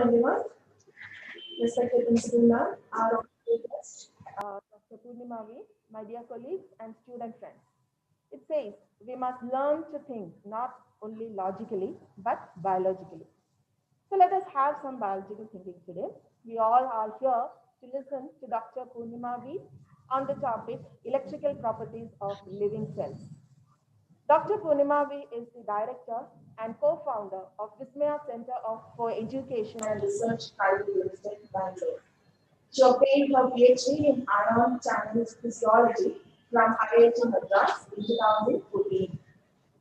everyone. Respected Principal Ma'am, our honorable guest, Dr. Purnima V, my dear colleagues and student friends. It says we must learn to think not only logically but biologically. So let us have some biological thinking today. We all are here to listen to Dr. Purnima V on the topic electrical properties of living cells. Dr. Purnima V is the director and co-founder of Vismaya Center for Education and Research Private Limited, Bangalore. She obtained her PhD in ion channel physiology from IIT Madras in 2014.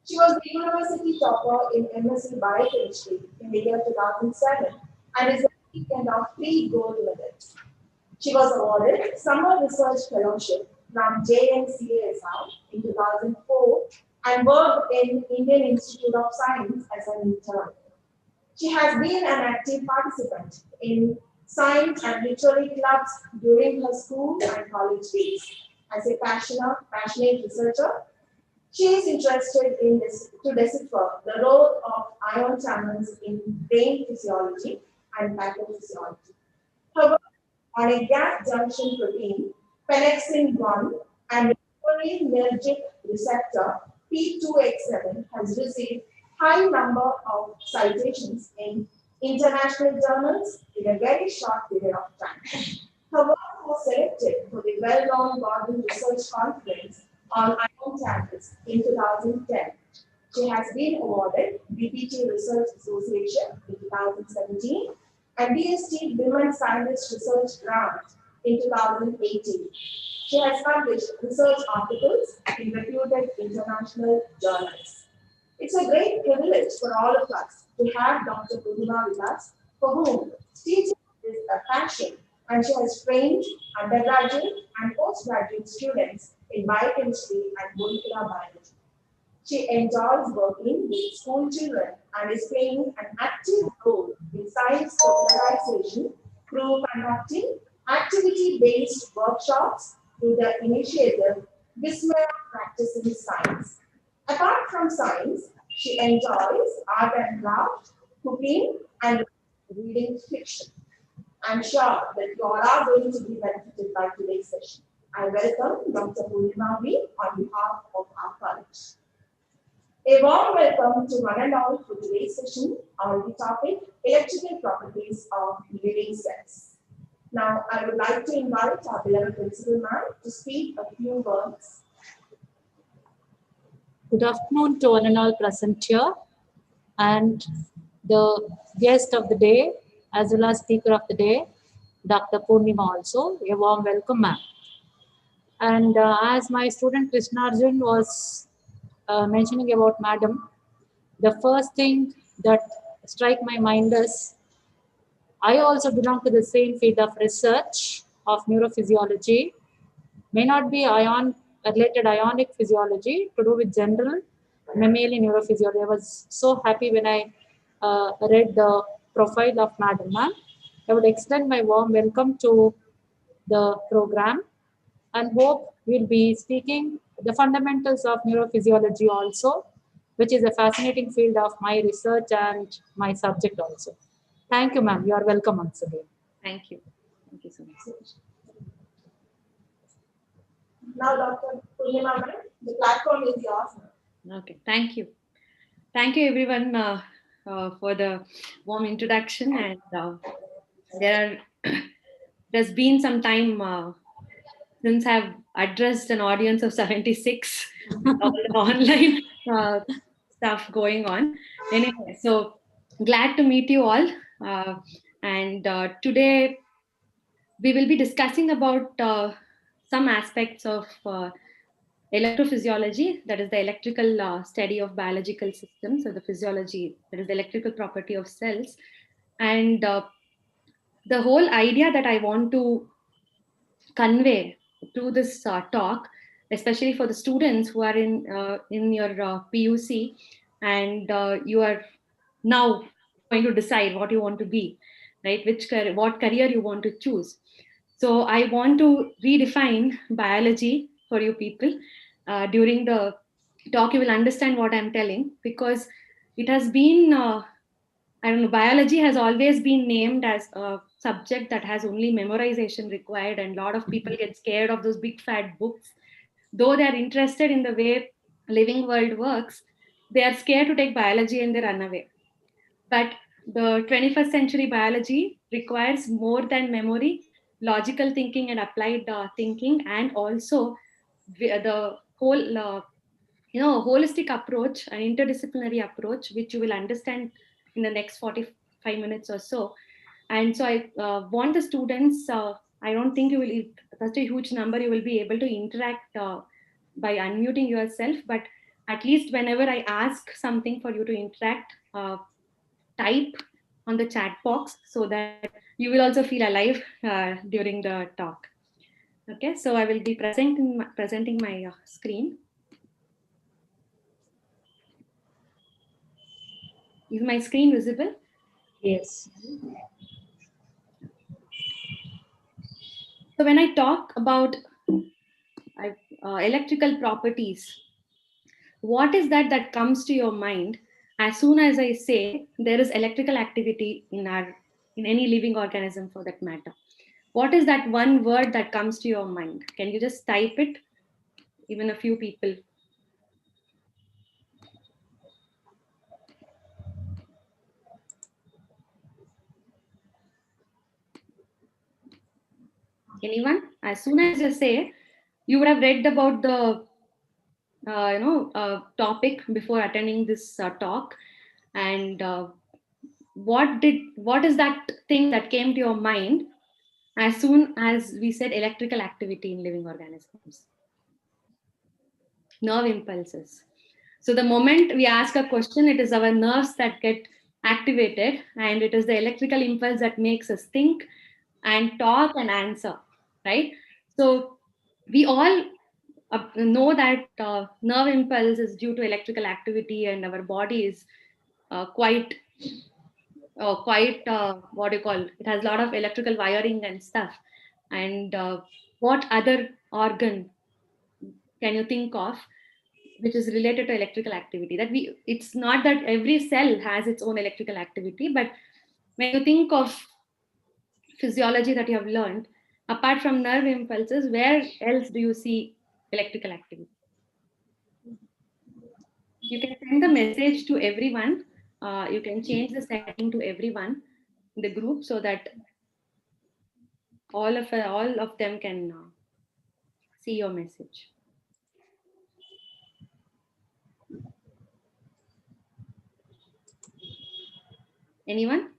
She was the university topper in MSc Biochemistry in the year 2007 and is the recipient of 3 gold medals. She was awarded Summer Research Fellowship from JNCASR in 2004 and worked in Indian Institute of Science as an intern. She has been an active participant in science and literary clubs during her school and college days. As a passionate researcher, she is interested in to decipher the role of ion channels in brain physiology and pathophysiology. Her work on a gap junction protein, pennexin 1, and cholinergic receptor P2X7 has received high number of citations in international journals in a very short period of time. Her work was selected for the well-known Gordon Research Conference on ion channels in 2010. She has been awarded BPT Research Association in 2017 and DST Women Scientist Research Grant in 2018. She has published research articles in reputed international journals. It's a great privilege for all of us to have Dr. Purnima with us, for whom teaching is a passion, and she has trained undergraduate and postgraduate students in biochemistry and molecular biology. She enjoys working with school children and is playing an active role in science popularization through conducting activity-based workshops through the initiative Vismaya Practicing Science. Apart from science, she enjoys art and craft, cooking, and reading fiction. I'm sure that you all are going to be benefited by today's session. I welcome Dr. Purnima V on behalf of our college. A warm welcome to one and all for today's session on the topic electrical properties of living cells. Now, I would like to invite our beloved Principal Ma'am to speak a few words. Good afternoon to one and all present here, and the guest of the day as well as speaker of the day, Dr. Purnima also. A warm welcome, ma'am. And as my student Krishnarjun was mentioning about madam, the first thing that strike my mind is I also belong to the same field of research of neurophysiology. May not be related ionic physiology, to do with general mammalian neurophysiology. I was so happy when I read the profile of Madam Ma'am. I would extend my warm welcome to the program and hope we'll be speaking the fundamentals of neurophysiology also, which is a fascinating field of my research and my subject also. Thank you, ma'am. You are welcome once again. Thank you. Thank you so much. Now, Dr. Purnima Ma'am, the platform is yours. Okay, thank you. Thank you, everyone, for the warm introduction. And there's been some time since I've addressed an audience of 76, all the online stuff going on. Anyway, so glad to meet you all. And today we will be discussing about some aspects of electrophysiology, that is the electrical study of biological systems, or the physiology, that is the electrical property of cells. And the whole idea that I want to convey through this talk, especially for the students who are in your PUC, and you are now going to decide what you want to be, right? What career you want to choose. So I want to redefine biology for you people. During the talk, you will understand what I'm telling, because it has been I don't know, biology has always been named as a subject that has only memorization required, and a lot of people get scared of those big fat books. Though they are interested in the way living world works, they are scared to take biology and they run away. But the 21st century biology requires more than memory, logical thinking and applied thinking, and also the whole holistic approach, an interdisciplinary approach, which you will understand in the next 45 minutes or so. And so I want the students, I don't think you will, such a huge number, you will be able to interact by unmuting yourself, but at least whenever I ask something for you to interact, type on the chat box so that you will also feel alive during the talk. Okay, so I will be presenting my screen. Is my screen visible? Yes. So when I talk about electrical properties, what is that comes to your mind as soon as I say there is electrical activity in any living organism for that matter? What is that one word that comes to your mind? Can you just type it? Even a few people. Anyone? As soon as you say, you would have read about the topic before attending this talk, and what is that thing that came to your mind as soon as we said electrical activity in living organisms? Nerve impulses. So the moment we ask a question, it is our nerves that get activated, and it is the electrical impulse that makes us think and talk and answer, right? So we all know that nerve impulse is due to electrical activity, and our body is quite what do you call, it has a lot of electrical wiring and stuff. And what other organ can you think of which is related to electrical activity? It's not that every cell has its own electrical activity, but when you think of physiology that you have learned, apart from nerve impulses, where else do you see electrical activity? You can send the message to everyone. You can change the setting to everyone in the group so that all of them can see your message. Anyone?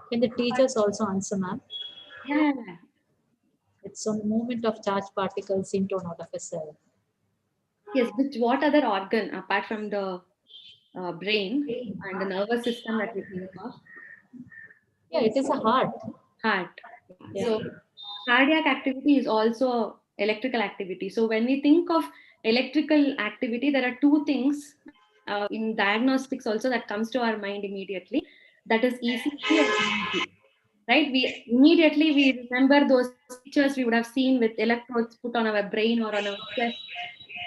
Can the teachers also answer, ma'am? Yeah. It's on the movement of charged particles into and out of a cell. Yes, but what other organ apart from the brain and the nervous system that we think of? Yeah, it is a heart. Heart. Yeah. So cardiac activity is also electrical activity. So when we think of electrical activity, there are two things in diagnostics also that comes to our mind immediately. That is ECG and EEG. Right? We remember those pictures we would have seen with electrodes put on our brain or on our chest,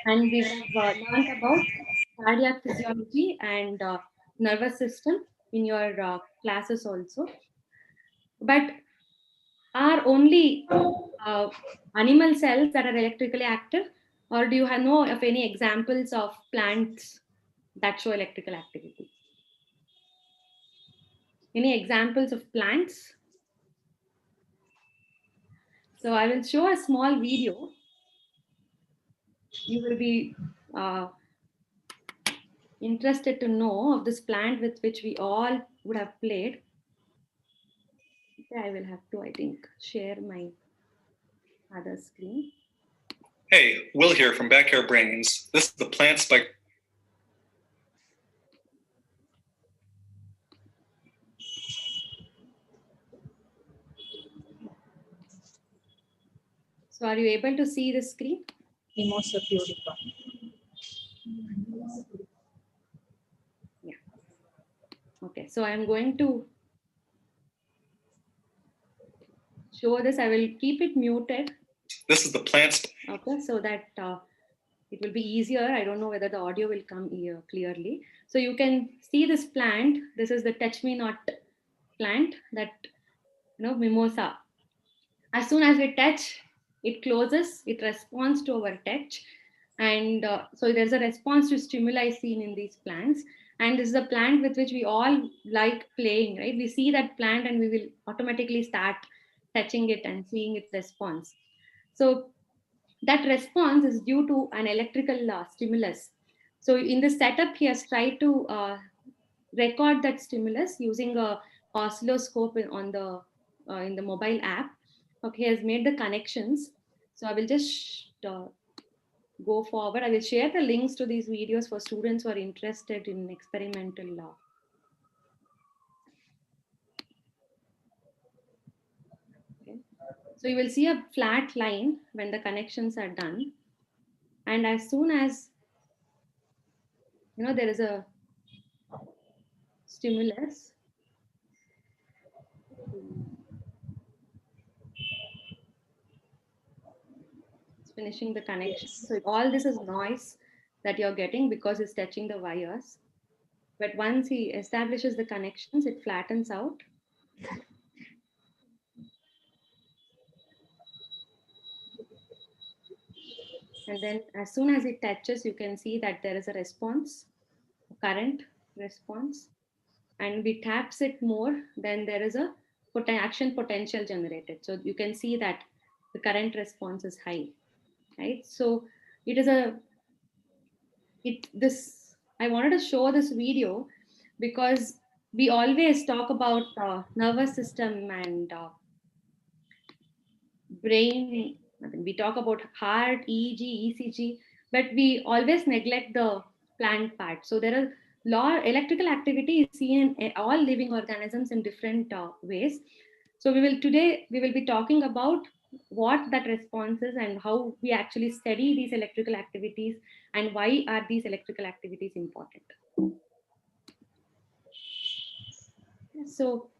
and we would have learned about cardiac physiology and nervous system in your classes also. But are only animal cells that are electrically active, or do you know of any examples of plants that show electrical activity? Any examples of plants? So I will show a small video. You will be interested to know of this plant with which we all would have played. Okay, I will have to, I think, share my other screen. Hey, Will here from Backyard Brains. This is the plant spike. So are you able to see the screen? Mimosa purica. Yeah. Okay, so I'm going to show this. I will keep it muted This is the plants. Okay, so that it will be easier. I don't know whether the audio will come here clearly. So you can see this plant. This is the touch me not plant, that mimosa. As soon as we touch, it closes, it responds to our touch. And so there's a response to stimuli seen in these plants. And this is a plant with which we all like playing, right? We see that plant and we will automatically start touching it and seeing its response. So that response is due to an electrical stimulus. So in the setup, he has tried to record that stimulus using a oscilloscope on the in the mobile app. Okay, he has made the connections. So I will just go forward. I will share the links to these videos for students who are interested in experimental law. Okay. So you will see a flat line when the connections are done. And as soon as there is a stimulus, it's finishing the connection. Yes. So all this is noise that you're getting because it's touching the wires. But once he establishes the connections, it flattens out. And then as soon as it touches, you can see that there is a response, a current response. And we taps it more, then there is a action potential generated. So you can see that the current response is high, right? So it is I wanted to show this video because we always talk about nervous system and brain. I mean, we talk about heart, EEG, ECG, but we always neglect the plant part. So there are electrical activity is seen in all living organisms in different ways. So today we will be talking about what that response is and how we actually study these electrical activities and why are these electrical activities important. So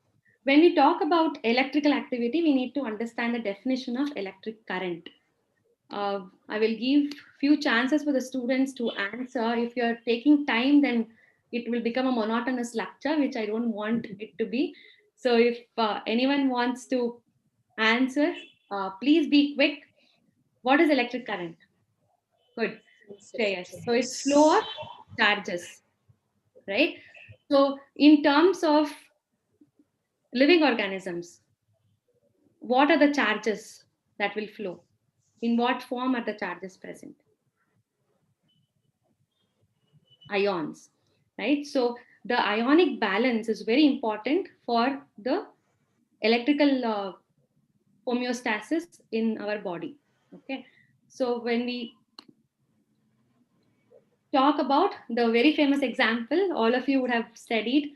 when we talk about electrical activity, we need to understand the definition of electric current. I will give few chances for the students to answer. If you're taking time, then it will become a monotonous lecture, which I don't want it to be. So if anyone wants to answer, please be quick. What is electric current? Good. Yes. So it's flow of charges, right? So in terms of living organisms, what are the charges that will flow? In what form are the charges present? Ions, right? So the ionic balance is very important for the electrical homeostasis in our body. Okay, so when we talk about the very famous example, all of you would have studied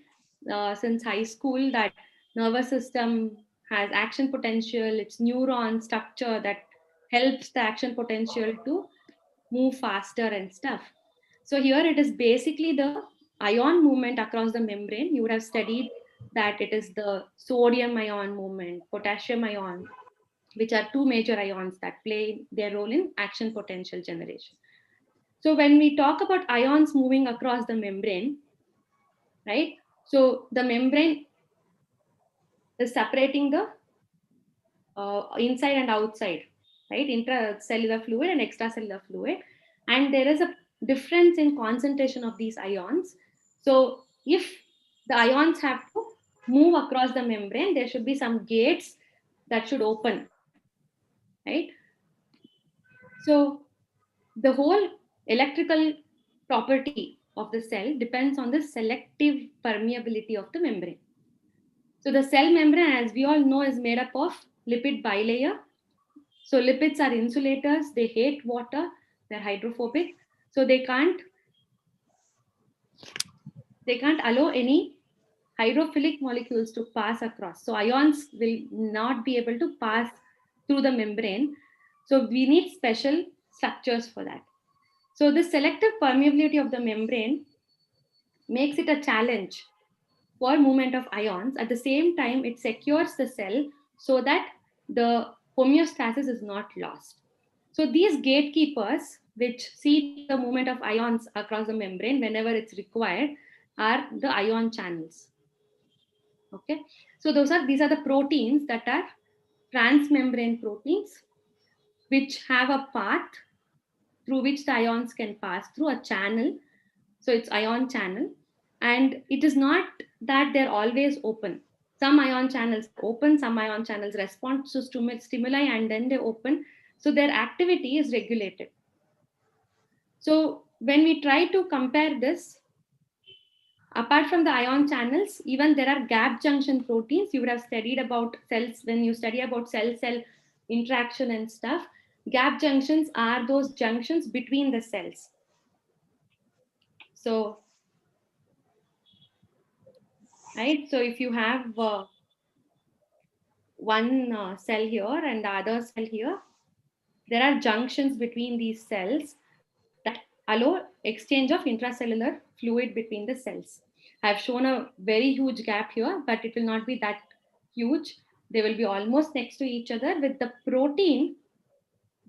since high school that nervous system has action potential, its neuron structure that helps the action potential to move faster and stuff. So here it is basically the ion movement across the membrane. You would have studied that it is the sodium ion movement, potassium ion, which are two major ions that play their role in action potential generation. So when we talk about ions moving across the membrane, right? So the membrane is separating the inside and outside, right? Intracellular fluid and extracellular fluid. And there is a difference in concentration of these ions. So if the ions have to move across the membrane, there should be some gates that should open, right? So the whole electrical property of the cell depends on the selective permeability of the membrane. So the cell membrane, as we all know, is made up of lipid bilayer. So lipids are insulators, they hate water, they're hydrophobic. So they can't allow any hydrophilic molecules to pass across. So ions will not be able to pass through the membrane. So we need special structures for that. So the selective permeability of the membrane makes it a challenge for movement of ions. At the same time, it secures the cell so that the homeostasis is not lost. So these gatekeepers, which see the movement of ions across the membrane whenever it's required, are the ion channels. Okay, so these are the proteins that are transmembrane proteins, which have a path through which the ions can pass through a channel. So it's ion channel, and it is not that they're always open. Some ion channels open, some ion channels respond to stimuli and then they open. So their activity is regulated. So when we try to compare this, apart from the ion channels, even there are gap junction proteins. You would have studied about cells when you study about cell-cell interaction and stuff. Gap junctions are those junctions between the cells. So, right, so if you have one cell here and the other cell here, there are junctions between these cells that allow exchange of intracellular fluid between the cells. I've shown a very huge gap here, but it will not be that huge. They will be almost next to each other with the protein.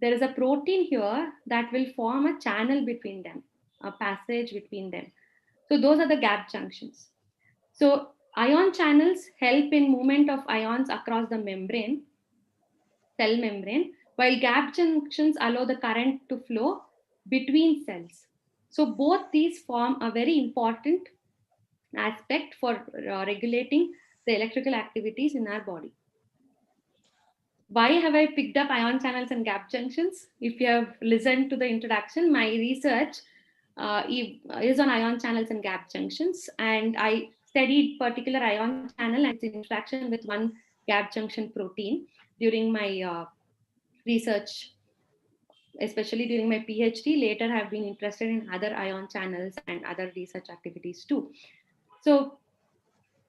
There is a protein here that will form a channel between them, a passage between them. So those are the gap junctions. So ion channels help in movement of ions across the membrane, cell membrane, while gap junctions allow the current to flow between cells. So both these form a very important aspect for regulating the electrical activities in our body. Why have I picked up ion channels and gap junctions? If you have listened to the introduction, my research is on ion channels and gap junctions, and I studied particular ion channel and its interaction with one gap junction protein during my research, especially during my PhD. Later, I have been interested in other ion channels and other research activities too. So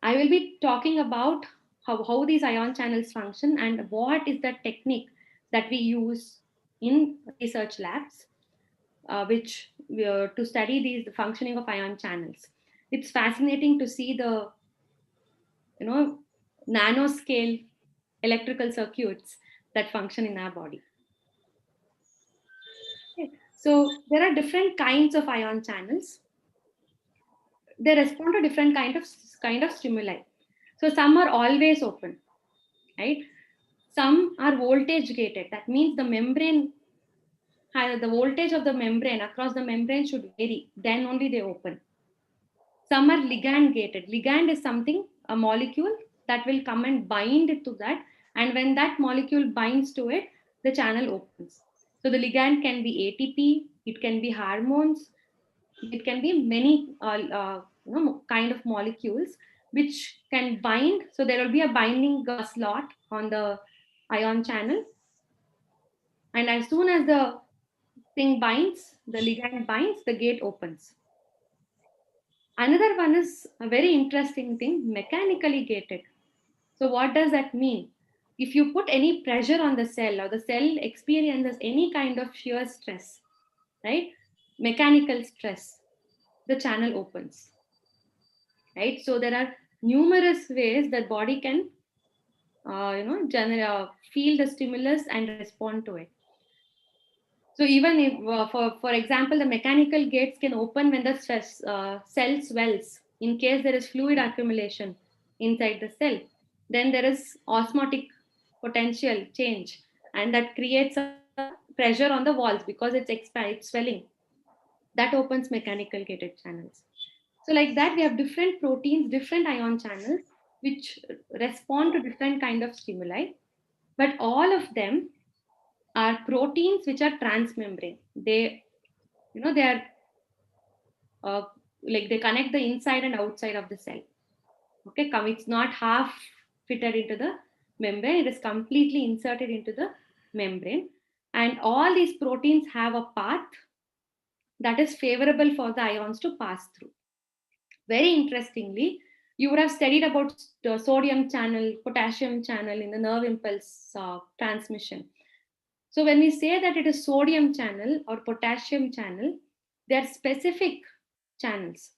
I will be talking about how these ion channels function and what is the technique that we use in research labs, which to study the functioning of ion channels. It's fascinating to see the nanoscale electrical circuits that function in our body. Okay. So there are different kinds of ion channels. They respond to different kind of stimuli. So some are always open, right? Some are voltage gated. That means the membrane, the voltage of the membrane across the membrane should vary. Then only they open. Some are ligand gated. Ligand is something, a molecule that will come and bind to that. And when that molecule binds to it, the channel opens. So the ligand can be ATP, it can be hormones, it can be many kind of molecules which can bind. So there will be a binding slot on the ion channel. And as soon as the thing binds, the ligand binds, the gate opens. Another one is a very interesting thing, mechanically gated. So what does that mean? If you put any pressure on the cell or the cell experiences any kind of shear stress, right? Mechanical stress, the channel opens, right? So there are numerous ways that body can, feel the stimulus and respond to it. So even if, for example, the mechanical gates can open when the cell swells, in case there is fluid accumulation inside the cell, then there is osmotic potential change, and that creates a pressure on the walls because it's swelling. That opens mechanical gated channels. So like that, we have different proteins, different ion channels, which respond to different kind of stimuli, but all of them are proteins which are transmembrane. They are like they connect the inside and outside of the cell. Okay, it's not half fitted into the membrane, it is completely inserted into the membrane. And all these proteins have a path that is favorable for the ions to pass through. Very interestingly, you would have studied about the sodium channel, potassium channel in the nerve impulse transmission. So when we say that it is sodium channel or potassium channel, they are specific channels.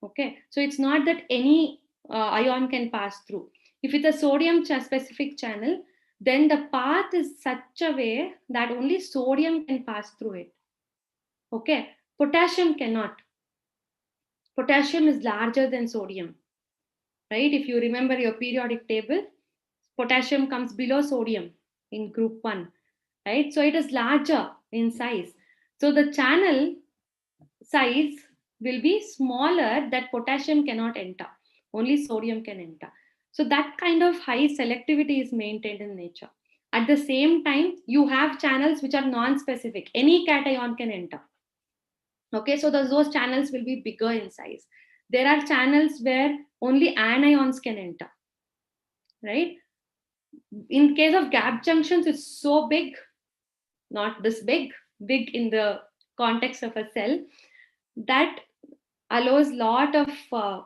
Okay, so it's not that any ion can pass through. If it's a sodium specific channel, then the path is such a way that only sodium can pass through it. Okay, potassium cannot. Potassium is larger than sodium, right? If you remember your periodic table, potassium comes below sodium in group 1, right? So it is larger in size. So the channel size will be smaller that potassium cannot enter. Only sodium can enter. So that kind of high selectivity is maintained in nature. At the same time, you have channels which are non-specific. Any cation can enter. Okay, so those channels will be bigger in size. There are channels where only anions can enter, right? In case of gap junctions, it's so big, not this big in the context of a cell, that allows lot of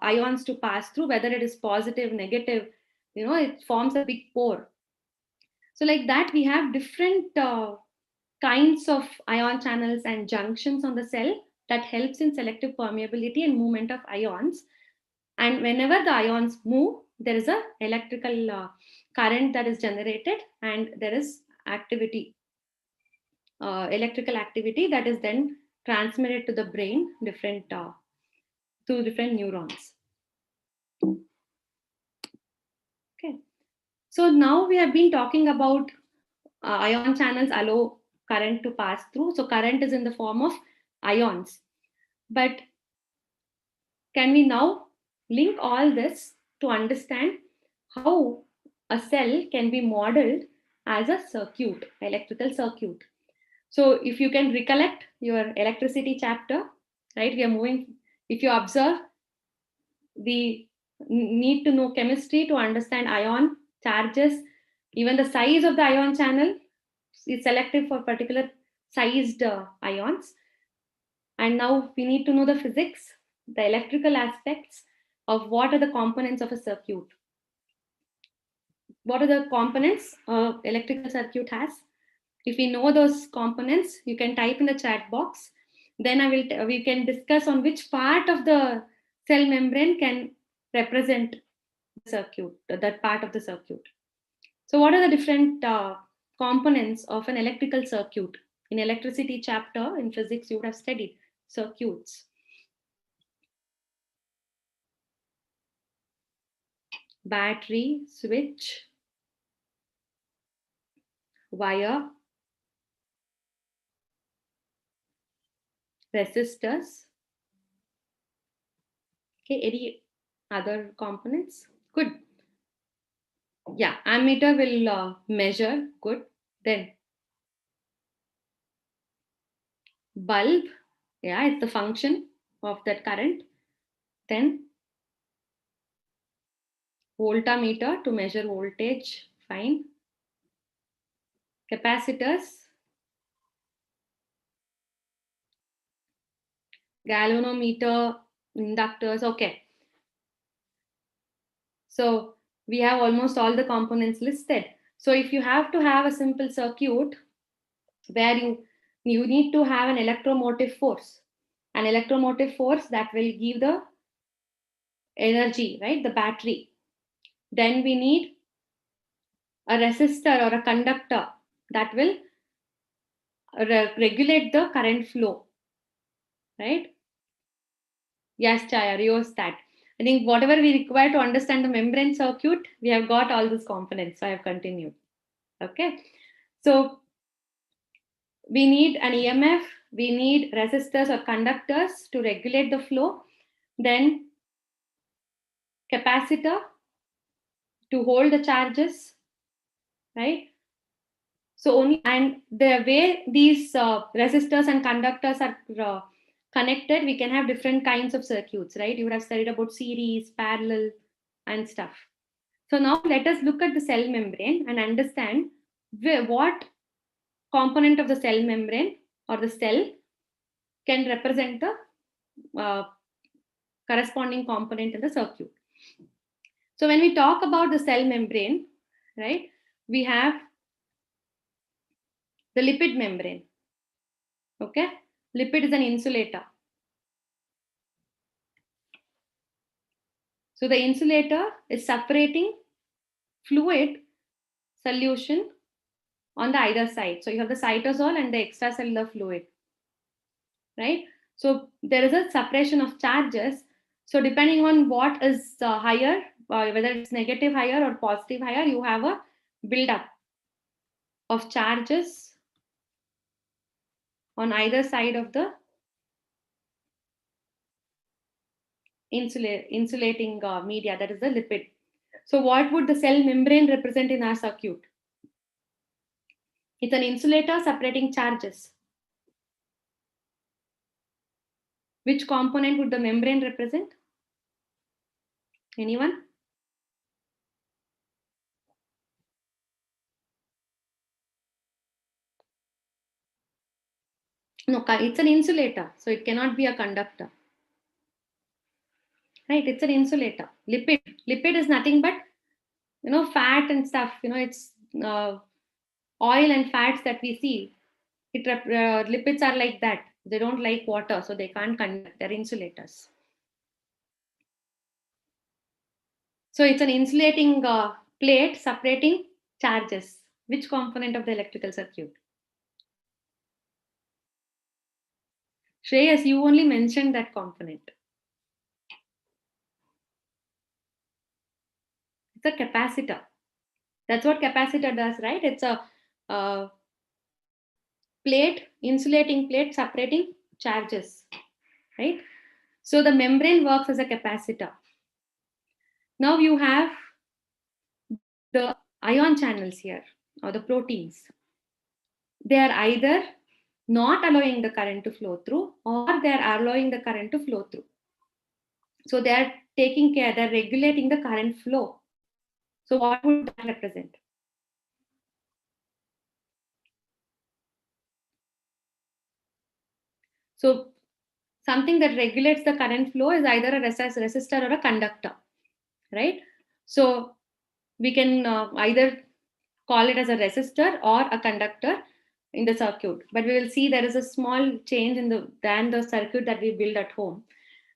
ions to pass through, whether it is positive, negative, it forms a big pore. So like that, we have different kinds of ion channels and junctions on the cell that helps in selective permeability and movement of ions. And whenever the ions move, there is a electrical current that is generated, and there is activity, electrical activity that is then transmitted to the brain, through different neurons. Okay, so now we have been talking about ion channels allow current to pass through. So current is in the form of ions. But can we now link all this to understand how a cell can be modeled as a circuit, electrical circuit? So if you can recollect your electricity chapter, right? We are moving, if you observe, we need to know chemistry to understand ion charges. Even the size of the ion channel is selective for particular sized ions. And now we need to know the physics, the electrical aspects of what are the components of a circuit. What are the components electrical circuit has? If we know those components, you can type in the chat box. Then we can discuss on which part of the cell membrane can represent the circuit, that part of the circuit. So what are the different components of an electrical circuit? In electricity chapter in physics, you would have studied circuits. Battery, switch, wire, resistors. Okay, any other components? Good. Yeah, ammeter will measure. Good. Then bulb. Yeah, it's the function of that current. Then voltmeter to measure voltage. Fine. Capacitors. Galvanometer, inductors. Okay. So we have almost all the components listed. So if you have to have a simple circuit where you need to have an electromotive force that will give the energy, right? The battery. Then we need a resistor or a conductor that will regulate the current flow, right? Yes, Chaya, rheostat. I think whatever we require to understand the membrane circuit, we have got all these components. So I have continued. Okay. So we need an EMF, we need resistors or conductors to regulate the flow, then capacitor to hold the charges, right? So only, and the way these resistors and conductors are connected, we can have different kinds of circuits, right? You would have studied about series, parallel, and stuff. So now let us look at the cell membrane and understand what component of the cell membrane or the cell can represent the corresponding component in the circuit. So when we talk about the cell membrane, right, we have the lipid membrane. Okay, lipid is an insulator. So the insulator is separating fluid solution on the either side. So you have the cytosol and the extracellular fluid, right? So there is a separation of charges. So depending on what is higher, whether it's negative higher or positive higher, you have a buildup of charges on either side of the insulating media, that is the lipid. So what would the cell membrane represent in our circuit? It's an insulator separating charges. Which component would the membrane represent? Anyone? No, it's an insulator, so it cannot be a conductor. Right, it's an insulator. Lipid is nothing but, fat and stuff. It's oil and fats that we see. Lipids are like that. They don't like water, so they can't conduct. They're insulators. So it's an insulating plate separating charges. Which component of the electrical circuit? Shreyas, you only mentioned that component. It's a capacitor. That's what capacitor does, right? It's a plate, insulating plate separating charges, right? So the membrane works as a capacitor. Now you have the ion channels here, or the proteins. They are either not allowing the current to flow through, or they are allowing the current to flow through. So they are taking care, they're regulating the current flow. So what would that represent? So something that regulates the current flow is either a resistor or a conductor, right? So we can either call it as a resistor or a conductor in the circuit. But we will see there is a small change in than the circuit that we build at home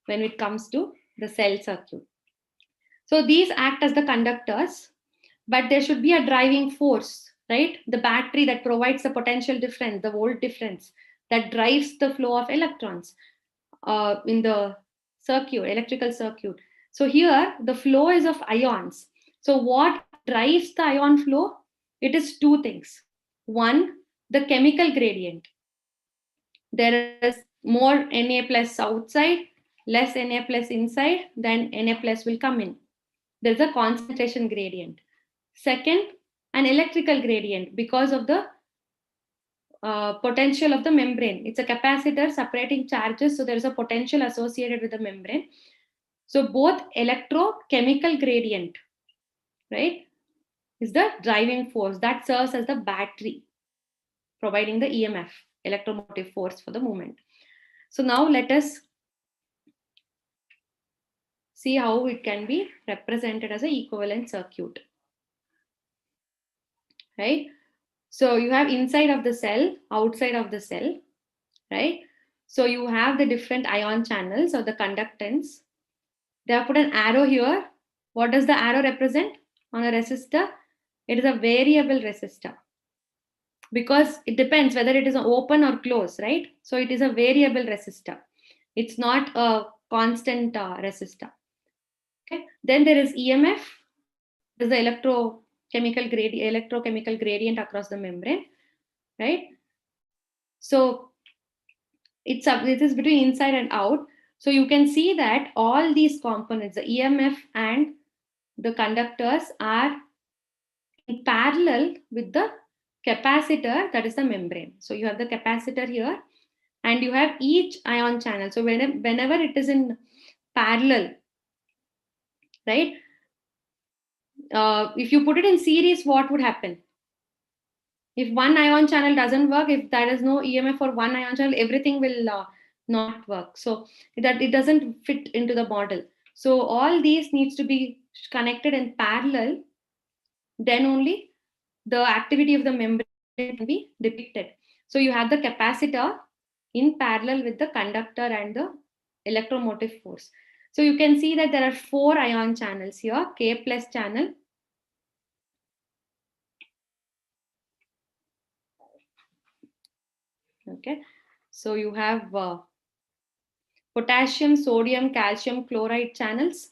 when it comes to the cell circuit. So these act as the conductors, but there should be a driving force, right? The battery that provides the potential difference, the volt difference that drives the flow of electrons in the circuit, electrical circuit. So here the flow is of ions. So what drives the ion flow? It is two things. One, the chemical gradient. There is more Na plus outside, less Na plus inside, then Na plus will come in. There's a concentration gradient. Second, an electrical gradient because of the potential of the membrane. It's a capacitor separating charges, so there's a potential associated with the membrane. So both electrochemical gradient, right, is the driving force that serves as the battery, providing the EMF, electromotive force for the movement. So now let us see how it can be represented as an equivalent circuit, right? So you have inside of the cell, outside of the cell, right? So you have the different ion channels or the conductance. They have put an arrow here. What does the arrow represent on a resistor? It is a variable resistor because it depends whether it is open or closed, right? So it is a variable resistor. It's not a constant resistor. Okay. Then there is EMF. There's the electrochemical gradient across the membrane, right? So it is between inside and out. So you can see that all these components, the EMF and the conductors, are in parallel with the capacitor, that is the membrane. So you have the capacitor here and you have each ion channel. So whenever it is in parallel, right? If you put it in series, what would happen? If one ion channel doesn't work, if there is no EMF for one ion channel, everything will not work. So that it doesn't fit into the model. So all these needs to be connected in parallel, then only the activity of the membrane can be depicted. So you have the capacitor in parallel with the conductor and the electromotive force. So you can see that there are 4 ion channels here, K plus channel, Okay, so you have potassium, sodium, calcium, chloride channels,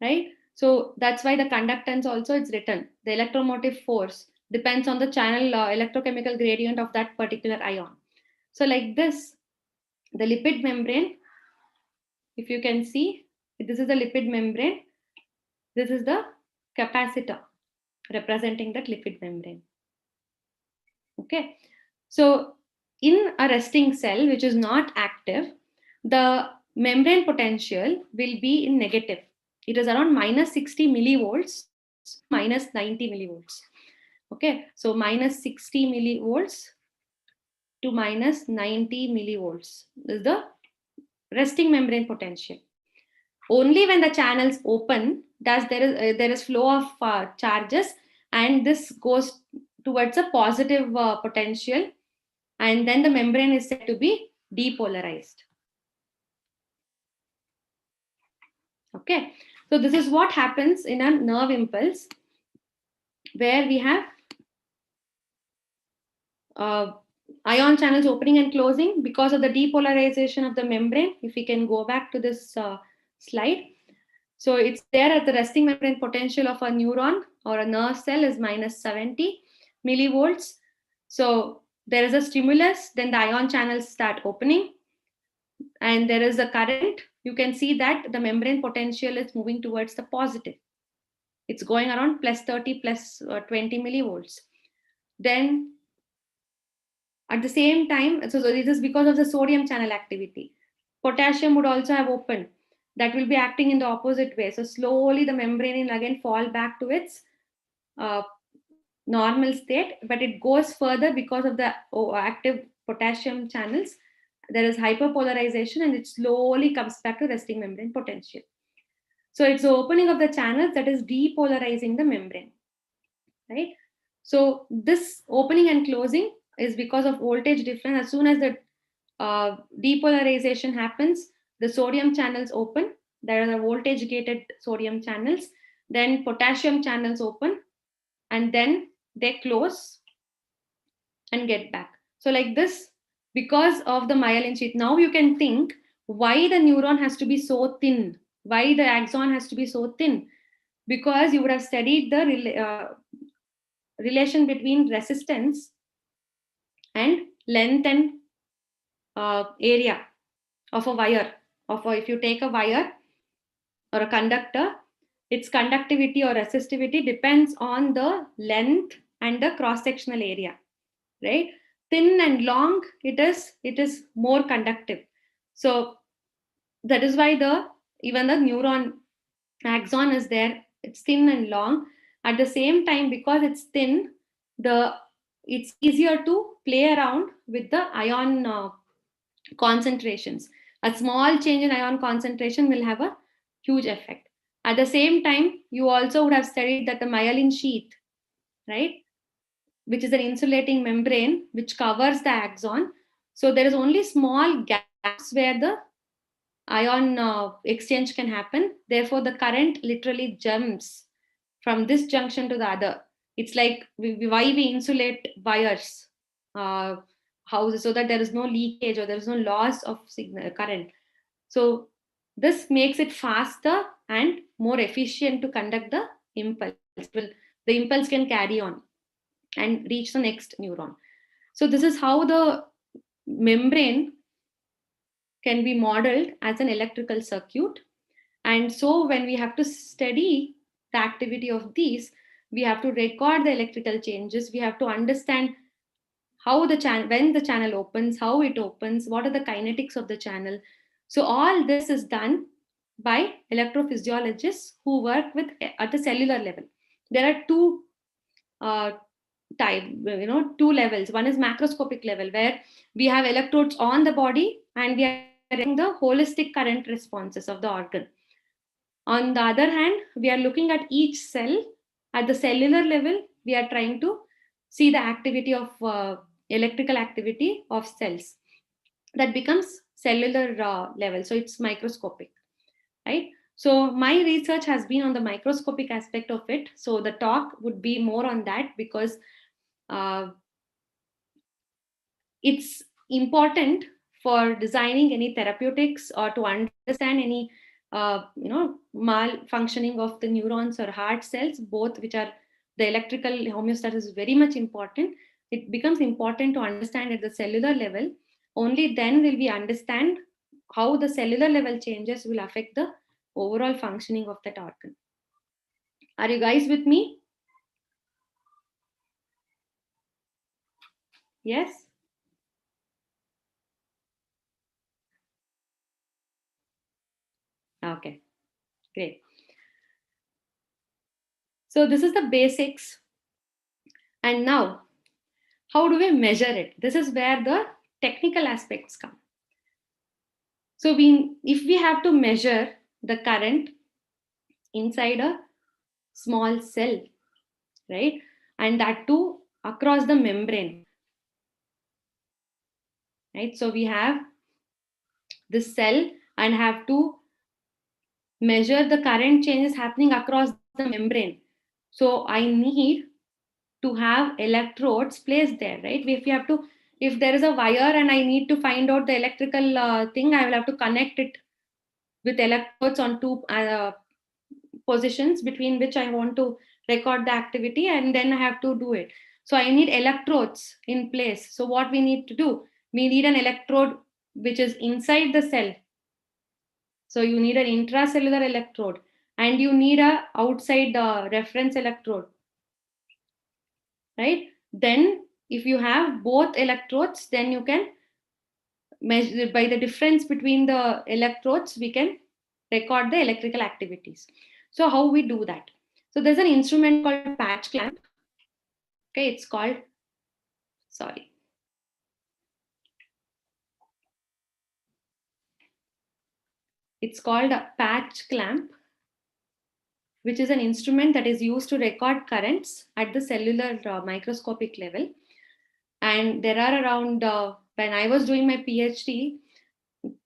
right? So that's why the conductance also it's written. The electromotive force depends on the channel electrochemical gradient of that particular ion. So like this, the lipid membrane, if you can see, this is the lipid membrane. This is the capacitor representing that lipid membrane. Okay, so in a resting cell which is not active, the membrane potential will be in negative. It is around minus 60 millivolts, minus 90 millivolts. Okay, so minus 60 millivolts to minus 90 millivolts is the resting membrane potential. Only when the channels open does there is flow of charges, and this goes towards a positive potential, and then the membrane is said to be depolarized. Okay, so this is what happens in a nerve impulse, where we have ion channels opening and closing because of the depolarization of the membrane. If we can go back to this slide. So it's there at the resting membrane potential of a neuron or a nerve cell is minus 70 millivolts. So there is a stimulus, then the ion channels start opening, and there is a current. You can see that the membrane potential is moving towards the positive. It's going around plus 30, plus 20 millivolts. Then at the same time, so this is because of the sodium channel activity. Potassium would also have opened. That will be acting in the opposite way. So slowly the membrane will again fall back to its normal state, but it goes further because of the active potassium channels. There is hyperpolarization, and it slowly comes back to resting membrane potential. So it's the opening of the channels that is depolarizing the membrane, right? So this opening and closing is because of voltage difference. As soon as the depolarization happens, the sodium channels open. There are the voltage gated sodium channels. Then potassium channels open, and then they close and get back. So like this, because of the myelin sheath, now you can think why the neuron has to be so thin, why the axon has to be so thin, because you would have studied the relation between resistance and length and area of a wire. If you take a wire or a conductor, its conductivity or resistivity depends on the length and the cross-sectional area, right? Thin and long, it is more conductive. So that is why even the neuron axon is there. It's thin and long. At the same time, because it's thin, it's easier to play around with the ion concentrations. A small change in ion concentration will have a huge effect. At the same time, you also would have studied that the myelin sheath, right, which is an insulating membrane which covers the axon. So there is only small gaps where the ion exchange can happen. Therefore, the current literally jumps from this junction to the other. It's like why we insulate wires, houses, so that there is no leakage or there is no loss of current. So this makes it faster and more efficient to conduct the impulse. The impulse can carry on and reach the next neuron. So this is how the membrane can be modeled as an electrical circuit. And so when we have to study the activity of these, we have to record the electrical changes. We have to understand how the channel, when the channel opens, how it opens, what are the kinetics of the channel. So all this is done by electrophysiologists who work at the cellular level. There are two two levels. One is macroscopic level, where we have electrodes on the body and we are getting the holistic current responses of the organ. On the other hand, we are looking at each cell at the cellular level. We are trying to see the activity of electrical activity of cells. That becomes cellular level. So it's microscopic, right? So my research has been on the microscopic aspect of it. So the talk would be more on that, because it's important for designing any therapeutics or to understand any malfunctioning of the neurons or heart cells, both which are the electrical homeostasis is very much important. It becomes important to understand at the cellular level. Only then will we understand how the cellular level changes will affect the overall functioning of that organ. Are you guys with me? Yes? Okay, great. So this is the basics. And now, how do we measure it? This is where the technical aspects come. So if we have to measure the current inside a small cell, right? And that too across the membrane, right? So we have this cell and have to measure the current changes happening across the membrane. So I need to have electrodes placed there, right? If there is a wire and I need to find out the electrical thing, I will have to connect it with electrodes on two positions between which I want to record the activity, and then I have to do it. So I need electrodes in place. So what we need to do, we need an electrode which is inside the cell. So you need an intracellular electrode and you need a outside reference electrode, right? Then if you have both electrodes, then you can measure by the difference between the electrodes, we can record the electrical activities. So how we do that? So there's an instrument called patch clamp. Okay, it's called, sorry. It's called a patch clamp, which is an instrument that is used to record currents at the cellular microscopic level. And there are around, when I was doing my PhD,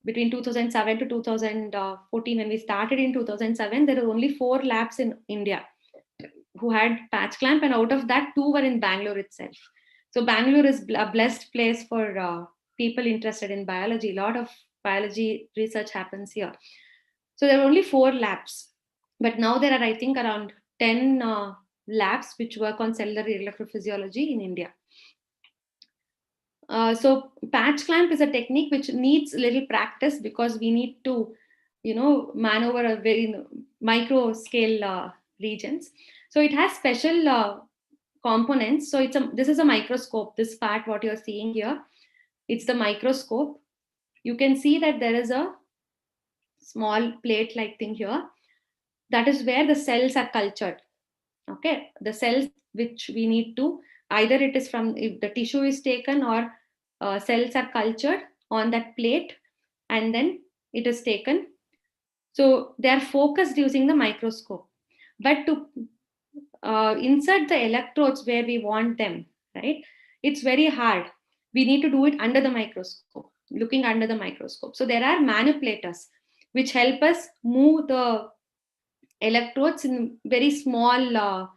between 2007 to 2014, when we started in 2007, there were only 4 labs in India who had patch clamp, and out of that 2 were in Bangalore itself. So Bangalore is a blessed place for people interested in biology. A lot of biology research happens here. So there were only 4 labs, but now there are, I think, around 10 labs which work on cellular electrophysiology in India. So patch clamp is a technique which needs a little practice because we need to, maneuver a very micro scale regions. So it has special components. So this is a microscope. This part, what you're seeing here, it's the microscope. You can see that there is a small plate-like thing here. That is where the cells are cultured. Okay, the cells which we need to, either it is from, if the tissue is taken or cells are cultured on that plate and then it is taken. So they are focused using the microscope. But to insert the electrodes where we want them, right, it's very hard. We need to do it under the microscope, looking under the microscope. So there are manipulators which help us move the electrodes in very small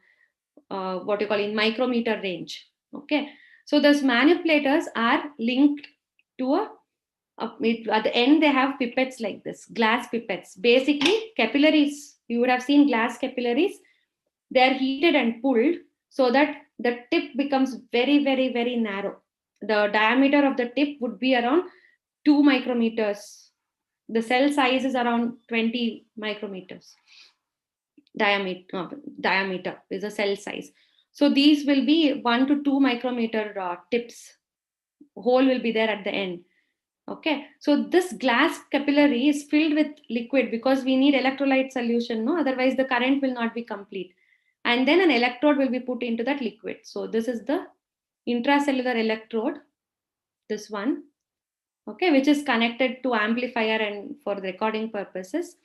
what you call in micrometer range. Okay, so those manipulators are linked to at the end they have pipettes like this, glass pipettes, basically capillaries. You would have seen glass capillaries. They are heated and pulled so that the tip becomes very, very, very narrow. The diameter of the tip would be around 2 micrometers. The cell size is around 20 micrometers. Diameter is a cell size. So these will be 1 to 2 micrometer tips. Hole will be there at the end. Okay, so this glass capillary is filled with liquid because we need electrolyte solution, no? Otherwise the current will not be complete. And then an electrode will be put into that liquid. So this is the intracellular electrode, this one, okay, which is connected to amplifier and for the recording purposes.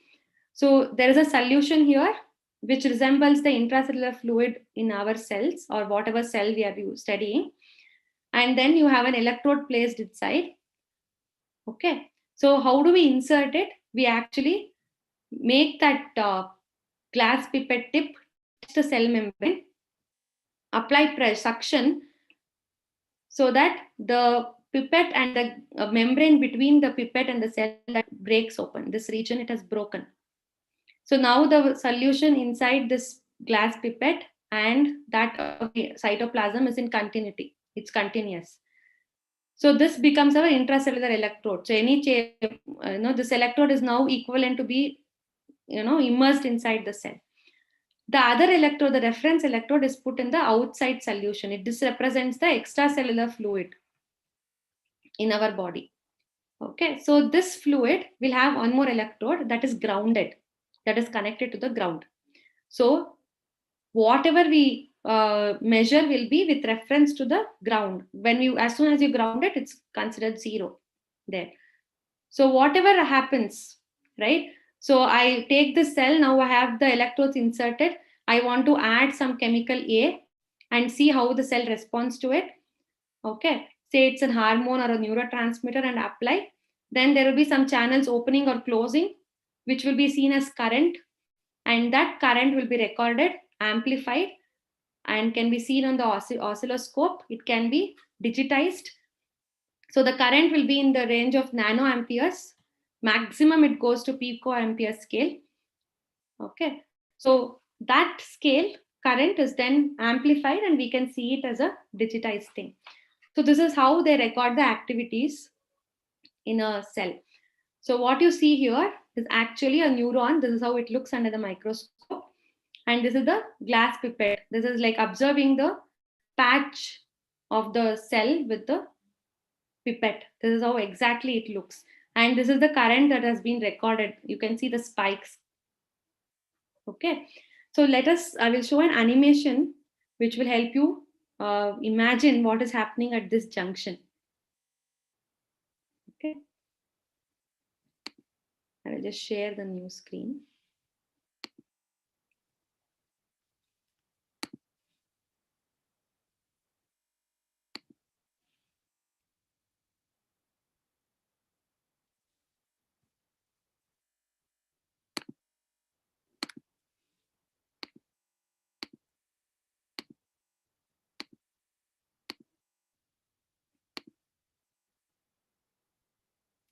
So there is a solution here which resembles the intracellular fluid in our cells or whatever cell we are studying. And then you have an electrode placed inside. Okay, so how do we insert it? We actually make that glass pipette tip touch the cell membrane, apply pressure suction so that the pipette and the membrane between the pipette and the cell that breaks open. This region, it has broken. So now the solution inside this glass pipette and that cytoplasm is in continuity. It's continuous. So this becomes our intracellular electrode. So this electrode is now equivalent to be, immersed inside the cell. The other electrode, the reference electrode, is put in the outside solution. This represents the extracellular fluid in our body. Okay, so this fluid will have one more electrode that is grounded, that is connected to the ground. So whatever we measure will be with reference to the ground. As soon as you ground it, it's considered zero there. So whatever happens, right? So I take the cell, now I have the electrodes inserted. I want to add some chemical A and see how the cell responds to it. Okay, say it's a hormone or a neurotransmitter and apply. Then there will be some channels opening or closing, which will be seen as current. And that current will be recorded, amplified, and can be seen on the oscilloscope. It can be digitized. So the current will be in the range of nanoamperes. Maximum it goes to picoampere scale. Okay, so that scale current is then amplified and we can see it as a digitized thing. So this is how they record the activities in a cell. So what you see here is actually a neuron. This is how it looks under the microscope. And this is the glass pipette. This is like observing the patch of the cell with the pipette. This is how exactly it looks. And this is the current that has been recorded. You can see the spikes. Okay. So I will show an animation which will help you imagine what is happening at this junction. Okay. I will just share the new screen.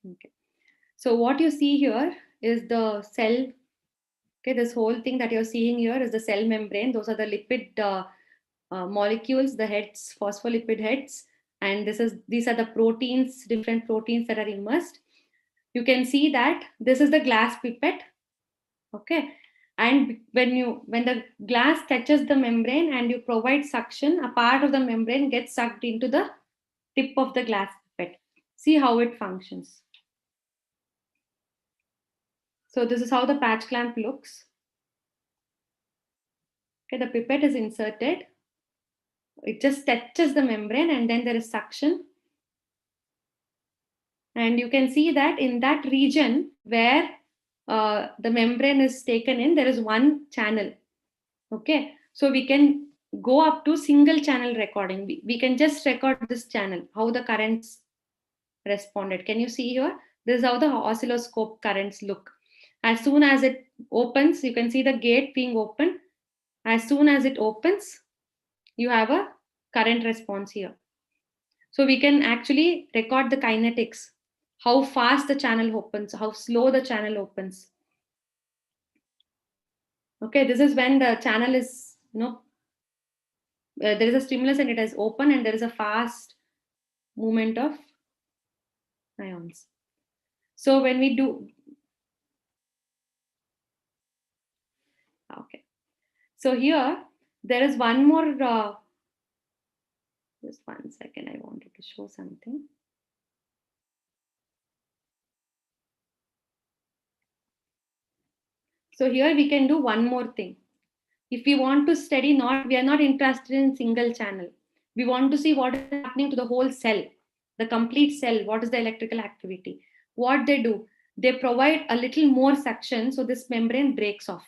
Okay. So what you see here is the cell. Okay, this whole thing that you're seeing here is the cell membrane. Those are the lipid molecules, the heads, phospholipid heads, and these are the proteins, different proteins that are immersed. You can see that this is the glass pipette. Okay, and when the glass touches the membrane and you provide suction, a part of the membrane gets sucked into the tip of the glass pipette. See how it functions. So this is how the patch clamp looks. Okay, the pipette is inserted. It just touches the membrane and then there is suction. And you can see that in that region where the membrane is taken in, there is one channel. Okay, so we can go up to single channel recording. We can just record this channel, how the currents responded. Can you see here? This is how the oscilloscope currents look. As soon as it opens, you can see the gate being open. As soon as it opens, you have a current response here. So we can actually record the kinetics, how fast the channel opens, how slow the channel opens. Okay, this is when the channel is, there is a stimulus and it is open and there is a fast movement of ions. So when we do, okay. So here, there is one more, just 1 second, I wanted to show something. So here we can do one more thing. If we want to study, we are not interested in single channel. We want to see what is happening to the whole cell, the complete cell, what is the electrical activity. What they do, they provide a little more suction, so this membrane breaks off.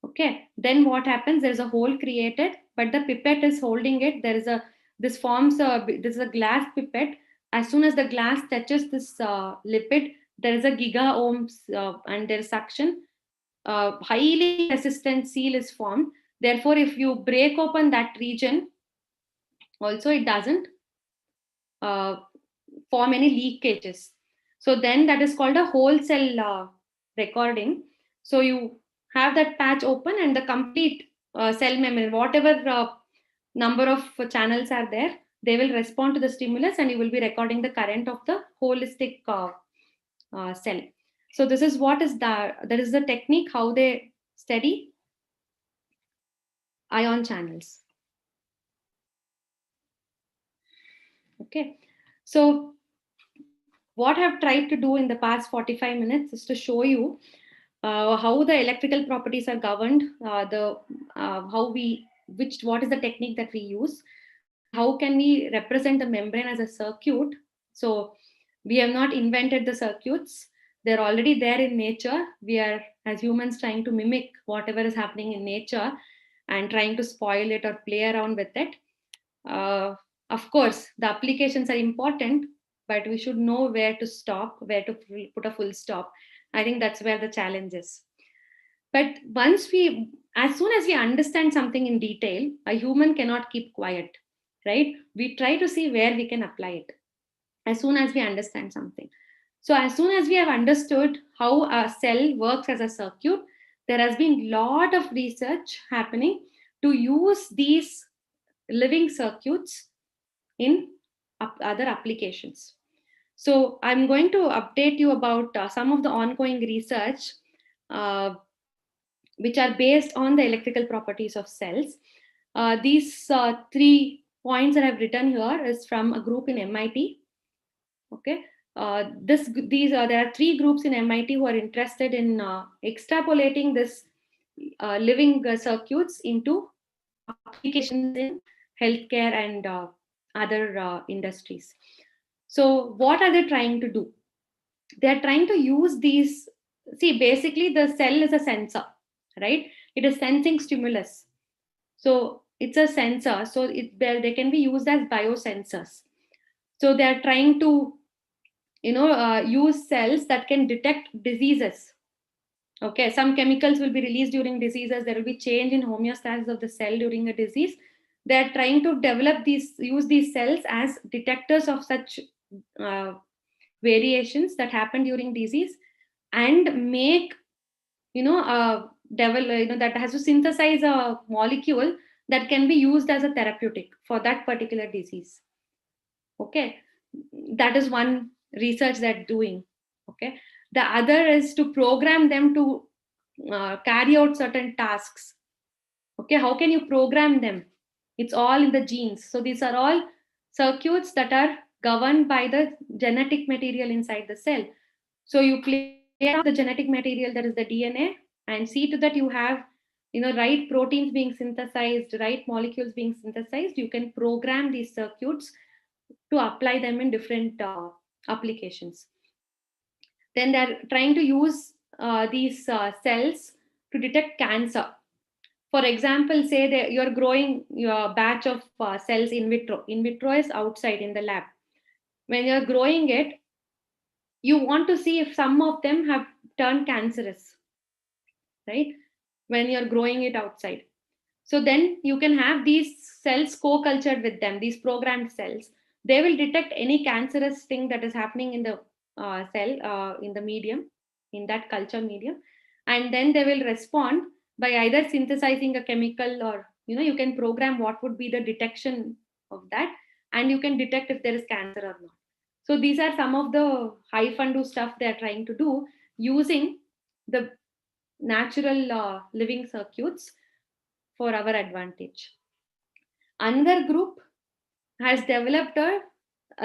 Okay, then what happens? There's a hole created, but the pipette is holding it. This is a glass pipette. As soon as the glass touches this lipid, there is a gigaohms and there is suction. Highly resistant seal is formed. Therefore, if you break open that region, also it doesn't form any leakages. So then that is called a whole cell recording. So you have that patch open and the complete cell memory, whatever number of channels are there, they will respond to the stimulus and you will be recording the current of the holistic cell. So this is what is that is the technique how they study ion channels. Okay, so what I've tried to do in the past 45 minutes is to show you how the electrical properties are governed, what is the technique that we use, and how can we represent the membrane as a circuit. So we have not invented the circuits. They're already there in nature. We are, as humans, trying to mimic whatever is happening in nature and trying to spoil it or play around with it. Of course, the applications are important, but we should know where to stop, where to put a full stop. I think that's where the challenge is. But as soon as we understand something in detail, a human cannot keep quiet, right? We try to see where we can apply it as soon as we understand something. So as soon as we have understood how a cell works as a circuit, there has been a lot of research happening to use these living circuits in other applications. So I'm going to update you about some of the ongoing research which are based on the electrical properties of cells. These 3 points that I've written here is from a group in MIT. Okay, there are 3 groups in MIT who are interested in extrapolating this living circuits into applications in healthcare and other industries. So what are they trying to do? They are trying to use these. See, basically the cell is a sensor, right? It is sensing stimulus. So it's a sensor. So they can be used as biosensors. So they are trying to, use cells that can detect diseases. Okay, some chemicals will be released during diseases. There will be change in homeostasis of the cell during a disease. They are trying to use these cells as detectors of such variations that happen during disease, and make that has to synthesize a molecule that can be used as a therapeutic for that particular disease. Okay, that is one research they're doing. Okay, the other is to program them to carry out certain tasks. Okay, how can you program them? It's all in the genes. So these are all circuits that are governed by the genetic material inside the cell. So you play out the genetic material, that is the DNA, and see to that you have right proteins being synthesized, right molecules being synthesized. You can program these circuits to apply them in different applications. Then they're trying to use these cells to detect cancer. For example, say that you're growing your batch of cells in vitro. In vitro is outside in the lab. When you're growing it, you want to see if some of them have turned cancerous, right? When you're growing it outside. So then you can have these cells co-cultured with them, these programmed cells. They will detect any cancerous thing that is happening in the cell, in the medium, in that culture medium. And then they will respond by either synthesizing a chemical, or you can program what would be the detection of that, and you can detect if there is cancer or not. So these are some of the high fundu stuff they are trying to do using the natural living circuits for our advantage. Another group has developed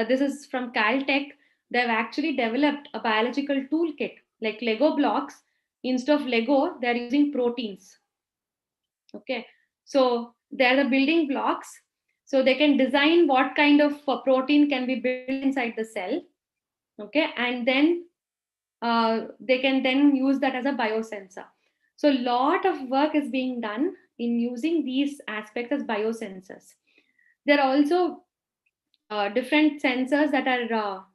this is from Caltech. They've actually developed a biological toolkit like Lego blocks. Instead of Lego, they're using proteins. Okay, so they're the building blocks. So they can design what kind of protein can be built inside the cell. Okay, and then they can then use that as a biosensor. So a lot of work is being done in using these aspects as biosensors. There are also different sensors that are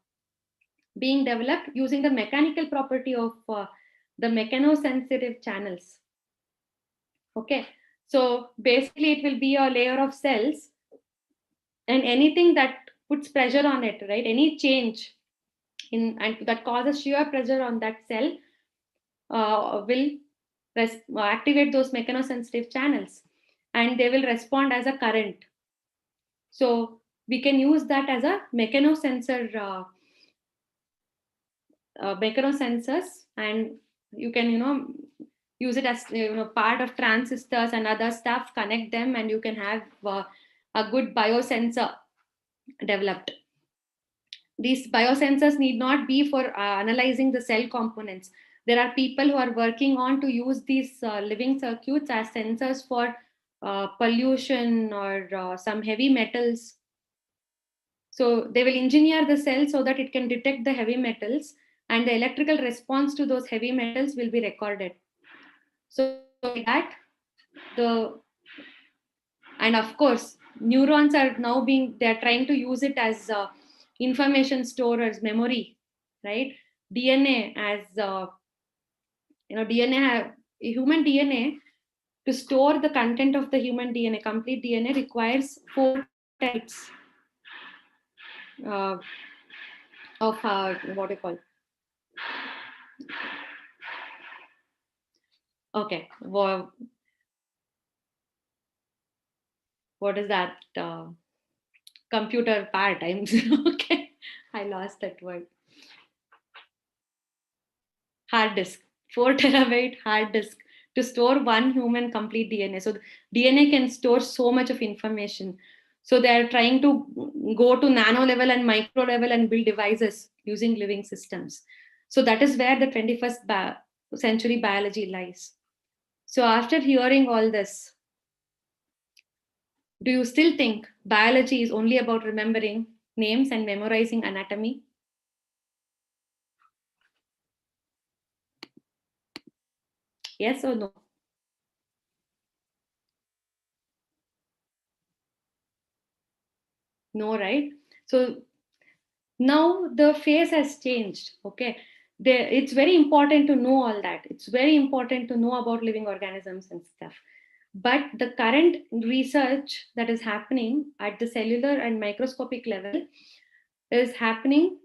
being developed using the mechanical property of the mechanosensitive channels. Okay, so basically it will be a layer of cells, and anything that puts pressure on it, right? Any change in and that causes shear pressure on that cell will activate those mechanosensitive channels, and they will respond as a current. So we can use that as a mechanosensors, and you can use it as part of transistors and other stuff, connect them, and you can have a good biosensor developed. These biosensors need not be for analyzing the cell components. There are people who are working on to use these living circuits as sensors for pollution or some heavy metals. So they will engineer the cell so that it can detect the heavy metals, and the electrical response to those heavy metals will be recorded. So that and of course, neurons are now they're trying to use it as information storers, memory, right? DNA as human DNA, to store the content of the human DNA, complete DNA, requires 4 types of what do you call? Okay, well, what is that computer part? Okay, I lost that word. Hard disk, 4 terabyte hard disk to store one human complete DNA. So DNA can store so much of information. So they are trying to go to nano level and micro level and build devices using living systems. So that is where the 21st century biology lies. So after hearing all this, do you still think biology is only about remembering names and memorizing anatomy? Yes or no? No, right? So now the phase has changed. Okay, it's very important to know all that. It's very important to know about living organisms and stuff. But the current research that is happening at the cellular and microscopic level is happening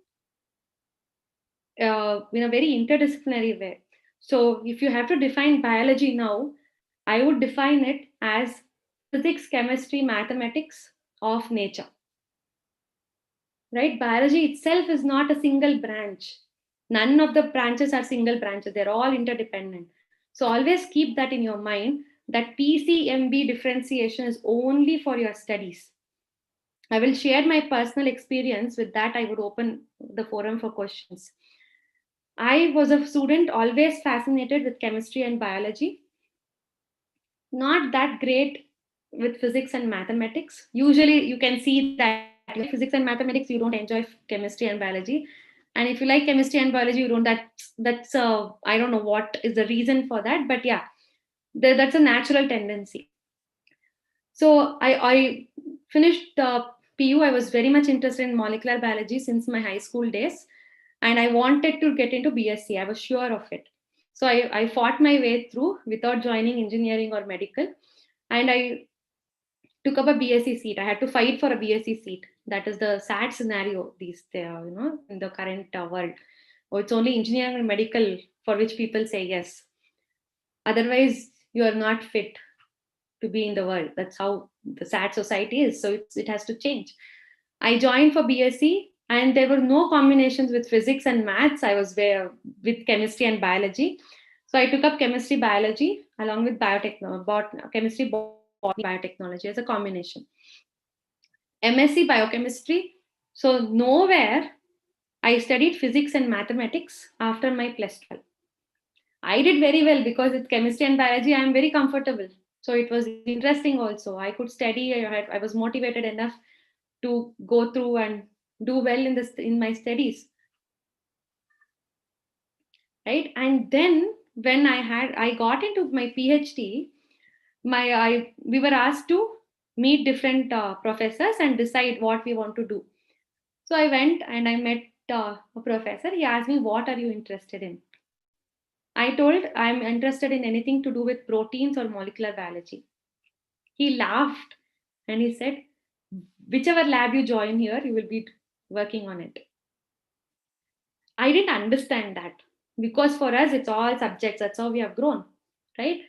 in a very interdisciplinary way. So if you have to define biology now, I would define it as physics, chemistry, mathematics of nature. Right? Biology itself is not a single branch. None of the branches are single branches. They're all interdependent. So always keep that in your mind, that PCMB differentiation is only for your studies. I will share my personal experience. With that, I would open the forum for questions. I was a student always fascinated with chemistry and biology. Not that great with physics and mathematics. Usually you can see that you like physics and mathematics, you don't enjoy chemistry and biology. And if you like chemistry and biology, you don't, that's I don't know what is the reason for that, but yeah, that's a natural tendency. So I finished PU. I was very much interested in molecular biology since my high school days, and I wanted to get into BSc. I was sure of it. So I fought my way through without joining engineering or medical, and I took up a BSc seat. I had to fight for a BSc seat. That is the sad scenario in the current world. Oh, it's only engineering and medical for which people say yes. Otherwise, you are not fit to be in the world. That's how the sad society is. So it has to change. I joined for BSc, and there were no combinations with physics and maths. I was there with chemistry and biology. So I took up chemistry, biology along with chemistry, biotechnology as a combination. MSc biochemistry. So nowhere I studied physics and mathematics after my plus 12. I did very well because with chemistry and biology, I am very comfortable. So it was interesting also. I could study. I was motivated enough to go through and do well in my studies. Right. And then when I got into my PhD, we were asked to meet different professors and decide what we want to do. So I went and I met a professor. He asked me, what are you interested in? I told I'm interested in anything to do with proteins or molecular biology. He laughed and he said, whichever lab you join here, you will be working on it. I didn't understand that, because for us, it's all subjects. That's how we have grown, right?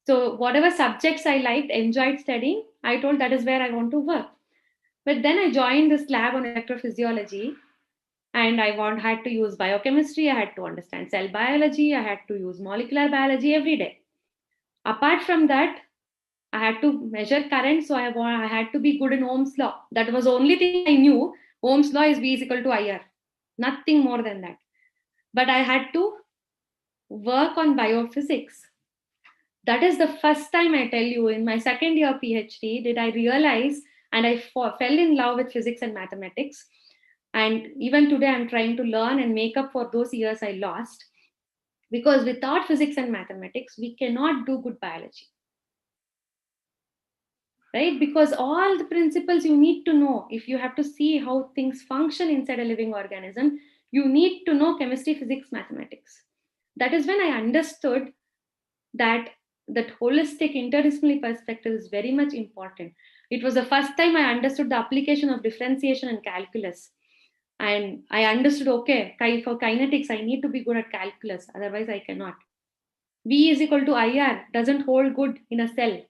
So whatever subjects I liked, enjoyed studying, I told that is where I want to work. But then I joined this lab on electrophysiology, and I had to use biochemistry. I had to understand cell biology. I had to use molecular biology every day. Apart from that, I had to measure current, so I had to be good in Ohm's law. That was the only thing I knew. Ohm's law is V is equal to IR. Nothing more than that. But I had to work on biophysics. That is the first time, I tell you, in my second year PhD, did I realize, and I fell in love with physics and mathematics. And even today, I'm trying to learn and make up for those years I lost. Because without physics and mathematics, we cannot do good biology. Right? Because all the principles you need to know, if you have to see how things function inside a living organism, you need to know chemistry, physics, mathematics. That is when I understood that holistic interdisciplinary perspective is very much important. It was the first time I understood the application of differentiation and calculus. And I understood, okay, for kinetics, I need to be good at calculus, otherwise I cannot. V is equal to IR doesn't hold good in a cell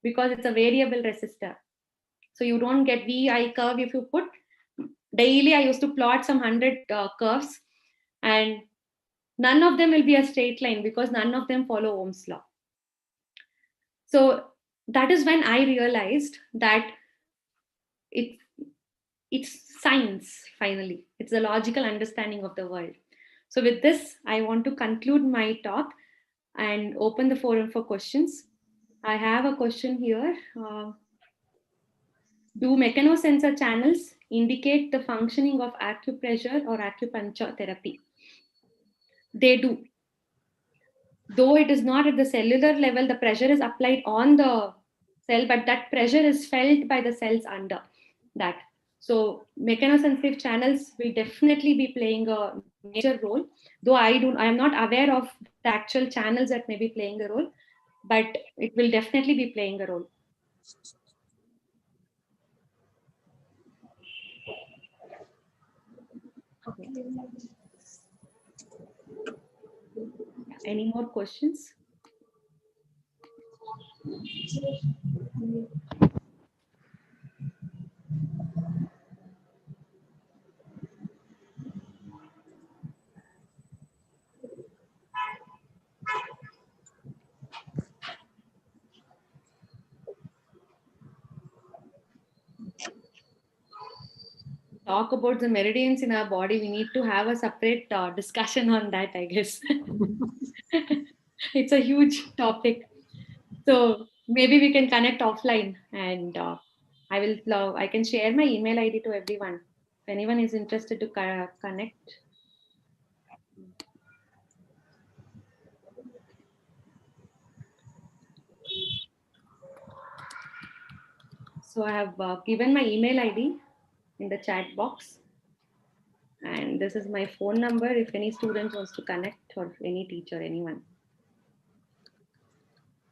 because it's a variable resistor. So you don't get VI curve if you put. Daily, I used to plot some 100 curves, and none of them will be a straight line because none of them follow Ohm's law. So that is when I realized that it's science, finally. It's a logical understanding of the world. So with this, I want to conclude my talk and open the forum for questions. I have a question here. Do mechanosensor channels indicate the functioning of acupressure or acupuncture therapy? They do. Though it is not at the cellular level, the pressure is applied on the cell, but that pressure is felt by the cells under that. So mechanosensitive channels will definitely be playing a major role. Though I am not aware of the actual channels that may be playing a role, but it will definitely be playing a role. Okay. Any more questions? Talk about the meridians in our body, we need to have a separate discussion on that, I guess. It's a huge topic. So maybe we can connect offline, and I can share my email ID to everyone. If anyone is interested to connect. So I have given my email ID in the chat box. And this is my phone number if any student wants to connect, or any teacher, anyone.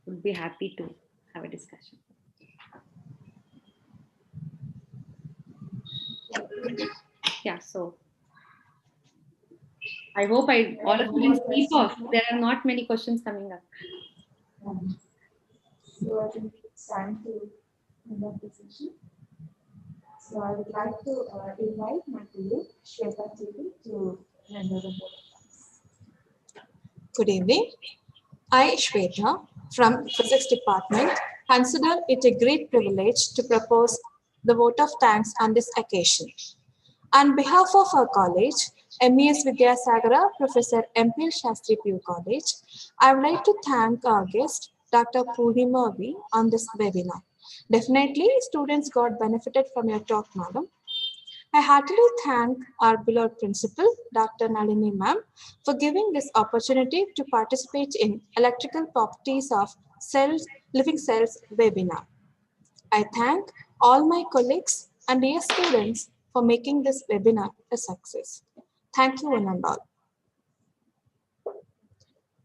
Would be happy to have a discussion. Yeah, so I hope all of you didn't sleep off. There are not many questions coming up. So I think it's time to end up the session. So I would like to invite my colleague, Shweta Tibi, to render the vote of thanks. Good evening. I, Shweta, from Physics Department, consider it a great privilege to propose the vote of thanks on this occasion. On behalf of our college, MES Vidyasagara, Professor M.P. Shastri PU College, I would like to thank our guest, Dr. Purnima V, on this webinar. Definitely, students got benefited from your talk, madam. I heartily thank our beloved principal, Dr. Nalini ma'am, for giving this opportunity to participate in Electrical Properties of Living Cells webinar. I thank all my colleagues and dear students for making this webinar a success. Thank you one and all.